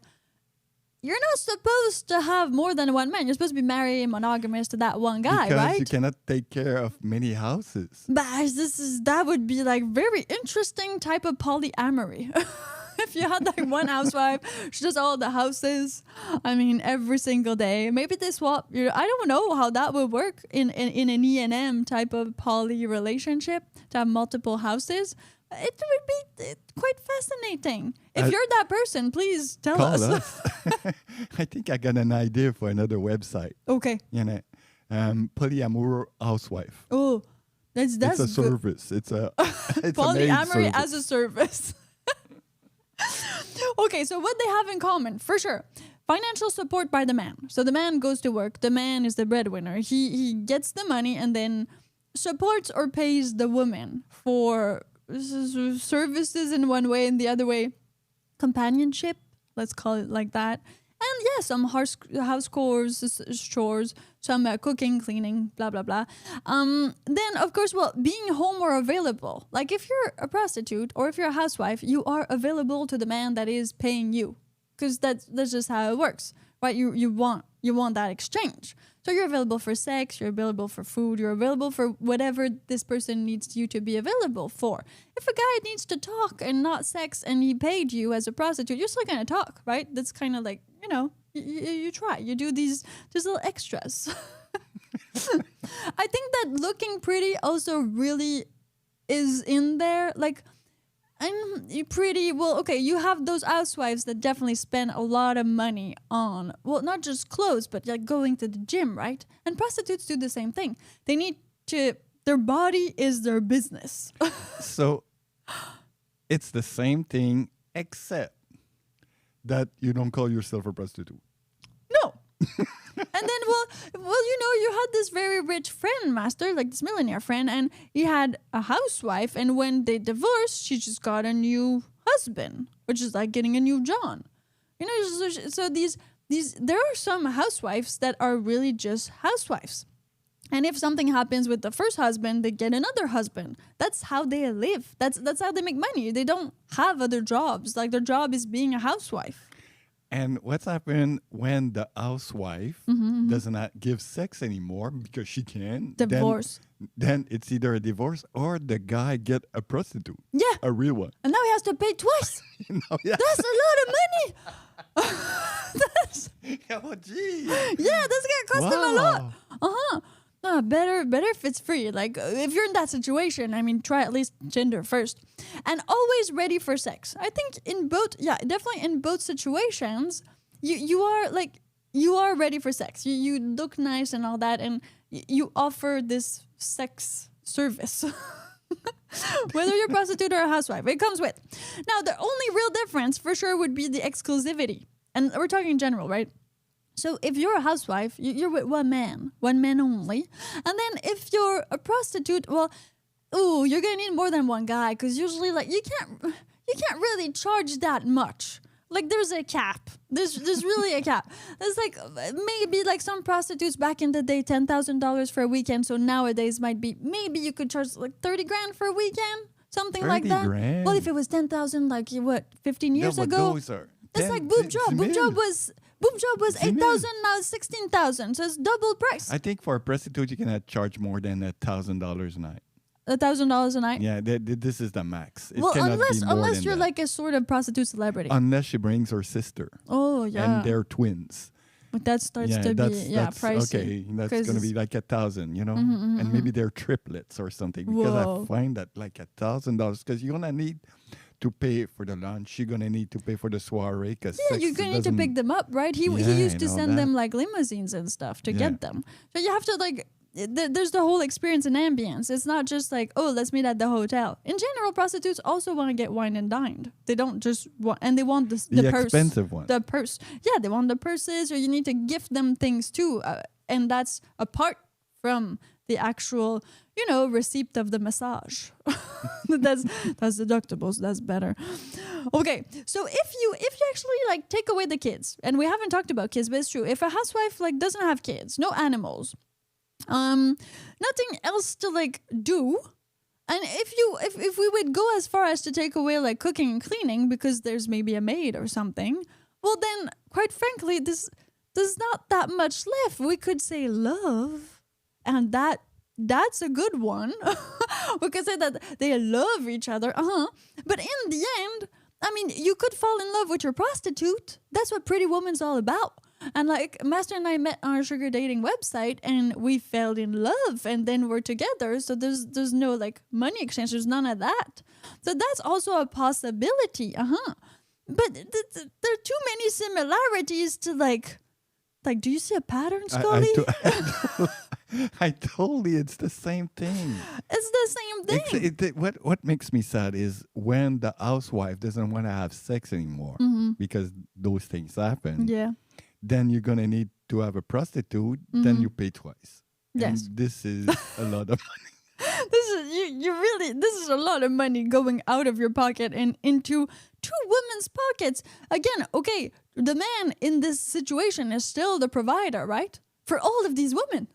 you're not supposed to have more than one man. You're supposed to be married and monogamous to that one guy, because right? you cannot take care of many houses. But that would be like very interesting type of polyamory. If you had like one housewife, she does all the houses. I mean, every single day. Maybe they swap. I don't know how that would work in an E&M type of poly relationship to have multiple houses. It would be quite fascinating. If you're that person, please tell Call us. I think I got an idea for another website. Okay. You know, polyamour housewife. Oh, that's it's a good. service. It's a it's polyamory a as a service. Okay, so what they have in common, for sure. Financial support by the man. So the man goes to work. The man is the breadwinner. He gets the money and then supports or pays the woman for services in one way, and the other way, companionship. Let's call it like that. And yeah, some house chores, some cooking, cleaning, blah, blah, blah. Then, of course, being home or available. Like if you're a prostitute or if you're a housewife, you are available to the man that is paying you. Because that's just how it works, right? You want that exchange. So you're available for sex, you're available for food, you're available for whatever this person needs you to be available for. If a guy needs to talk and not sex and he paid you as a prostitute, you're still going to talk, right? That's kind of like, you try. You do these little extras. I think that looking pretty also really is in there. Like, I'm pretty, okay, you have those housewives that definitely spend a lot of money on, not just clothes, but like going to the gym, right? And prostitutes do the same thing. They need to, their body is their business. So it's the same thing, except that you don't call yourself a prostitute. No. And then, you had this very rich friend, Master, like this millionaire friend, and he had a housewife, and when they divorced, she just got a new husband, which is like getting a new John. So these there are some housewives that are really just housewives. And if something happens with the first husband, they get another husband. That's how they live. That's how they make money. They don't have other jobs. Like their job is being a housewife. And what's happened when the housewife does not give sex anymore because she can? Divorce. Then it's either a divorce or the guy get a prostitute. Yeah. A real one. And now he has to pay twice. Yeah. That's a lot of money. Oh, gee. Yeah, that's going to cost him a lot. Uh-huh. No, better if it's free. Like, if you're in that situation, I mean, try at least Tinder first. And always ready for sex. I think definitely in both situations, you are ready for sex. You look nice and all that, and you offer this sex service. Whether you're a prostitute or a housewife, it comes with. Now, the only real difference, for sure, would be the exclusivity. And we're talking in general, right? So if you're a housewife, you're with one man only. And then if you're a prostitute, you're gonna need more than one guy, because usually, like, you can't really charge that much. Like, there's a cap. There's really a cap. There's like maybe like some prostitutes back in the day, $10,000 for a weekend. So nowadays maybe you could charge like 30 grand for a weekend, something like that. 30 grand? Well, if it was 10,000, like 15 years ago, those are it's like boob job. Boob job was 8,000, now it's 16,000. So it's double price. I think for a prostitute, you cannot charge more than $1,000 a night. $1,000 a night? Yeah, this is the max. It well, cannot be more unless than you're that. like a sort of prostitute celebrity. Unless she brings her sister. Oh, yeah. And they're twins. But that starts to be pricey. Okay, that's going to be like 1,000, and maybe they're triplets or something. Because I find that like $1,000, because you're going to need to pay for the lunch. You're going to need to pay for the soiree. Cause you're going to need to pick them up, right? He used to send them like limousines and stuff to get them. So you have to like... There's the whole experience and ambience. It's not just like, let's meet at the hotel. In general, prostitutes also want to get wine and dined. They don't just want, and they want the purse. Expensive one. The purse. Yeah, they want the purses, or you need to gift them things too. And that's apart from the actual, receipt of the massage. that's deductibles. That's better. Okay, so if you actually like take away the kids, and we haven't talked about kids, but it's true. If a housewife like doesn't have kids, no animals, nothing else to like do, and if we would go as far as to take away like cooking and cleaning because there's maybe a maid or something, well then quite frankly, there's not that much left. We could say love, and that's a good one. We could say that they love each other. But in the end, I mean, you could fall in love with your prostitute. That's what Pretty Woman's all about. And like Master and I met on a sugar dating website, and we fell in love, and then we're together. So there's no like money exchange. There's none of that. So that's also a possibility. But there are too many similarities to like. Do you see a pattern, Scully? I told you it's the same thing. It's the same thing. What makes me sad is when the housewife doesn't want to have sex anymore because those things happen. Yeah. Then you're gonna need to have a prostitute. Then you pay twice. Yes. And this is a lot of money. This is a lot of money going out of your pocket and into two women's pockets. Again, okay, the man in this situation is still the provider, right? For all of these women.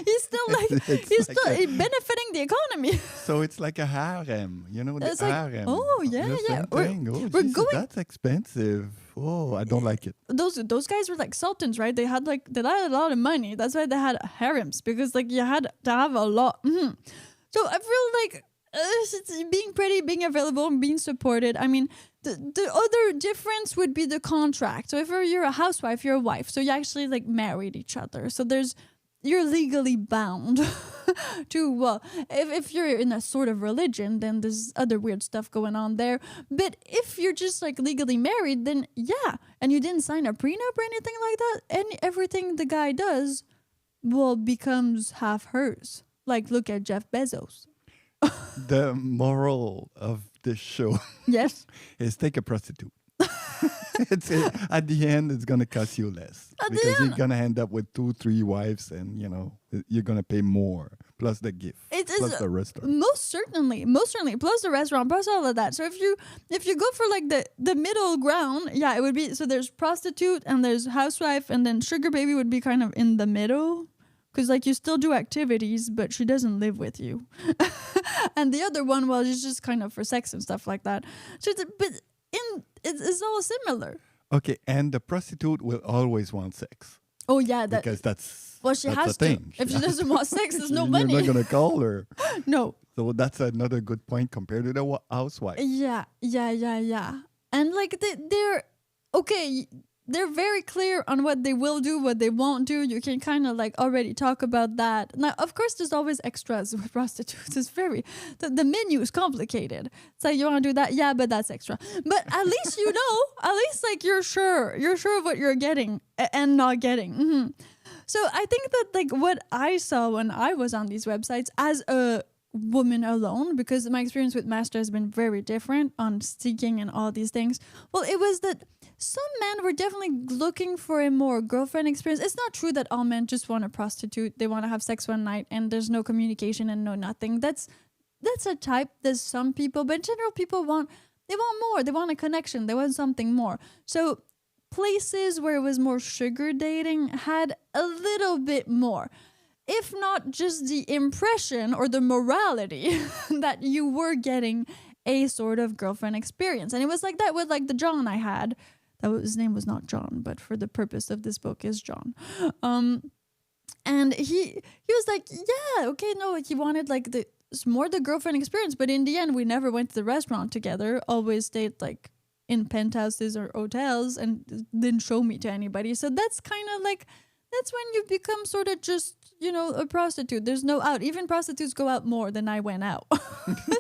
He's still benefiting the economy. So it's like a harem, the harem. Yeah. Same thing. That's expensive. Oh, I don't like it. Those guys were like sultans, right? They had a lot of money. That's why they had harems, because like you had to have a lot. So I feel like being pretty, being available, and being supported. I mean, the other difference would be the contract. So if you're a housewife, you're a wife. So you actually like married each other. So you're legally bound to, well, if you're in a sort of religion, then there's other weird stuff going on there. But if you're just like legally married, then yeah, and you didn't sign a prenup or anything like that, and everything the guy does, well, becomes half hers. Like, look at Jeff Bezos. The moral of this show yes is take a prostitute. At the end, it's going to cost you less because you're going to end up with 2-3 wives, and you're going to pay more plus the gift, plus the restaurant. Most certainly, plus the restaurant, plus all of that. So if you go for like the middle ground, yeah, it would be, so there's prostitute and there's housewife, and then sugar baby would be kind of in the middle. Because, like, you still do activities, but she doesn't live with you. And the other one, well, it's just kind of for sex and stuff like that. So, it's all similar. Okay, and the prostitute will always want sex. Oh, yeah. Because that's she has a to. thing. If she doesn't want sex, there's no money. You're not going to call her. No. So that's another good point compared to the housewife. Yeah. And, like, they're... Okay, they're very clear on what they will do, what they won't do. You can kind of like already talk about that. Now, of course, there's always extras with prostitutes. It's the menu is complicated. It's like, you want to do that? Yeah, but that's extra. But at least at least like you're sure of what you're getting and not getting. So I think that like what I saw when I was on these websites as a woman alone, because my experience with Master has been very different on seeking and all these things. Well, it was that some men were definitely looking for a more girlfriend experience. It's not true that all men just want a prostitute. They want to have sex one night and there's no communication and no nothing. That's a type. There's some people, but in general, people want more. They want a connection. They want something more. So places where it was more sugar dating had a little bit more. If not just the impression or the morality that you were getting a sort of girlfriend experience. And it was like that with like the John I had. His name was not John, but for the purpose of this book is John. And he was like, yeah, okay, no, he wanted like the girlfriend experience. But in the end, we never went to the restaurant together. Always stayed like in penthouses or hotels and didn't show me to anybody. So that's kind of like, that's when you become sort of just, a prostitute. There's no out. Even prostitutes go out more than I went out.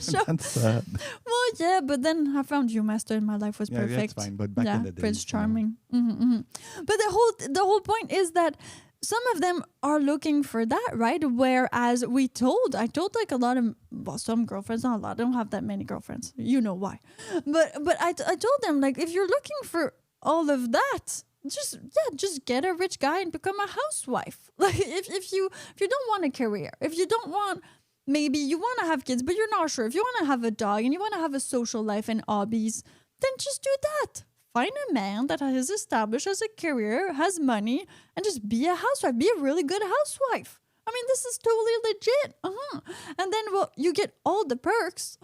So, that's sad. Well, yeah, but then I found you, Master, and my life was perfect. Yeah, that's fine. But back in the day, Prince Charming. But the whole point is that some of them are looking for that, right? Whereas I told like a lot of, well, some girlfriends, not a lot. I don't have that many girlfriends. You know why? But I told them, like, if you're looking for all of that, just get a rich guy and become a housewife. Like if you don't want a career, if you don't want, maybe you want to have kids, but you're not sure. If you want to have a dog and you want to have a social life and hobbies, then just do that. Find a man that has established as a career, has money, and just be a housewife. Be a really good housewife. I mean, this is totally legit. And then, well, you get all the perks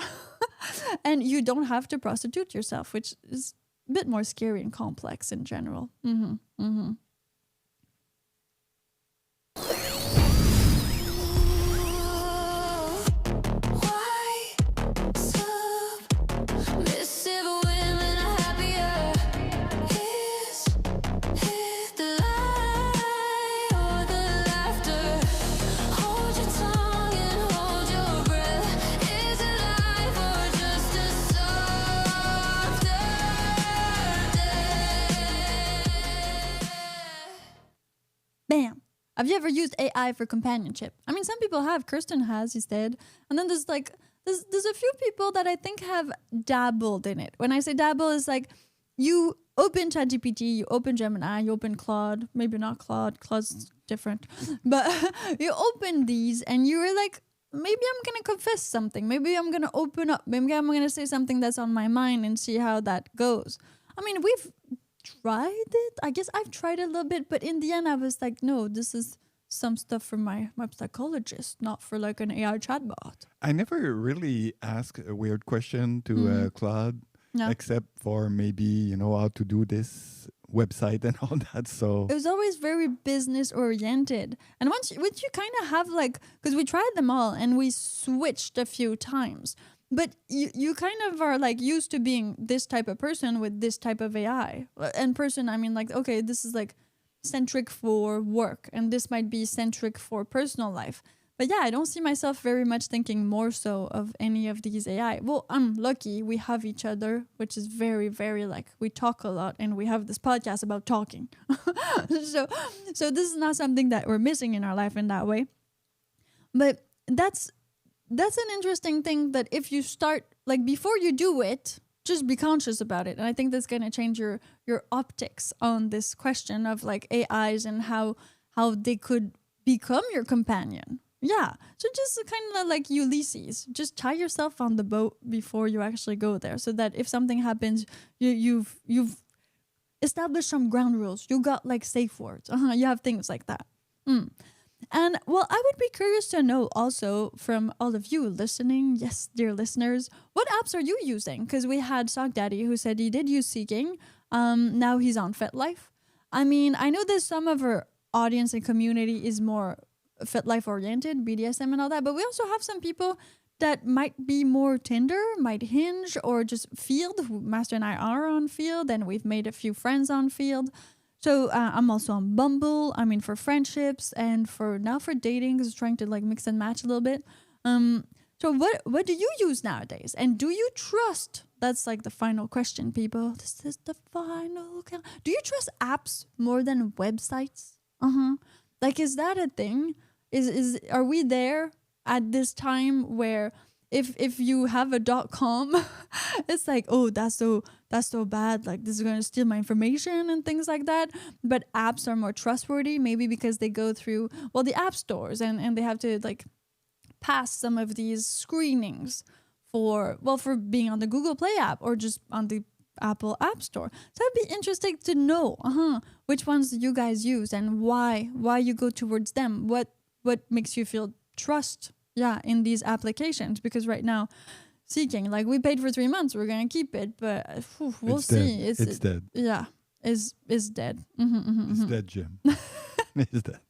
and you don't have to prostitute yourself, which is bit more scary and complex in general. Mm-hmm. Mm-hmm. Bam. Have you ever used AI for companionship? I mean, some people have. Kirsten has, he said. And then there's a few people that I think have dabbled in it. When I say dabble, it's like you open ChatGPT, you open Gemini, you open Claude. Maybe not Claude. Claude's different. But you open these and you're like, maybe I'm going to confess something. Maybe I'm going to open up. Maybe I'm going to say something that's on my mind and see how that goes. I mean, we've tried it. I guess I've tried it a little bit, but in the end I was like, no, this is some stuff for my psychologist, not for like an AI chatbot. I never really asked a weird question to Claude, except for maybe, how to do this website and all that. So it was always very business oriented. And once you kind of have because we tried them all and we switched a few times. But you kind of are like used to being this type of person with this type of AI. And person, I mean, like, okay, this is like centric for work and this might be centric for personal life. But yeah, I don't see myself very much thinking more so of any of these AI. Well, I'm lucky we have each other, which is very, very we talk a lot and we have this podcast about talking. So this is not something that we're missing in our life in that way. But that's an interesting thing that if you start, before you do it, just be conscious about it. And I think that's going to change your optics on this question of AIs and how they could become your companion. Yeah. So just kind of like Ulysses, just tie yourself on the boat before you actually go there so that if something happens, you've established some ground rules. You got safe words. You have things like that. And well, I would be curious to know also from all of you listening, yes, dear listeners, what apps are you using? Because we had Sock Daddy who said he did use Seeking. Now he's on FetLife. I mean, I know that some of our audience and community is more FetLife oriented, BDSM and all that, but we also have some people that might be more Tinder, might Hinge, or just Field. Master and I are on Field, and we've made a few friends on Field. So I'm also on Bumble. I mean, for friendships and for dating, because trying to mix and match a little bit. So what do you use nowadays? And do you trust? That's the final question, people. This is the final. Do you trust apps more than websites? Is that a thing? Are we there at this time where if you have a .com, it's oh, that's so bad. This is going to steal my information and things like that. But apps are more trustworthy, maybe because they go through, the app stores and they have to pass some of these screenings for being on the Google Play app or just on the Apple App Store. So it'd be interesting to know which ones do you guys use and why you go towards them. What makes you feel trust in these applications, because right now Seeking, we paid for 3 months, we're gonna keep it, but we'll see. It's dead. Yeah, is dead. It's dead, Jim. It's dead.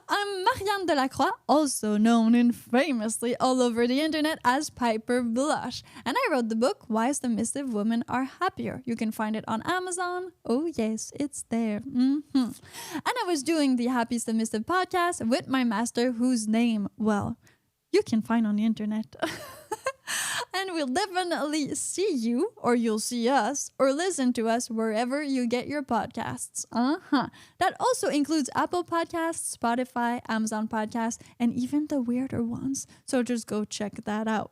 I'm Marian Delacroix, also known and famously all over the internet as Piper Blush, and I wrote the book Why Submissive Women Are Happier. You can find it on Amazon. Oh yes, it's there. And I was doing the Happy Submissive podcast with my master, whose name, you can find on the internet. And we'll definitely see you, or you'll see us, or listen to us wherever you get your podcasts. That also includes Apple Podcasts, Spotify, Amazon Podcasts, and even the weirder ones. So just go check that out.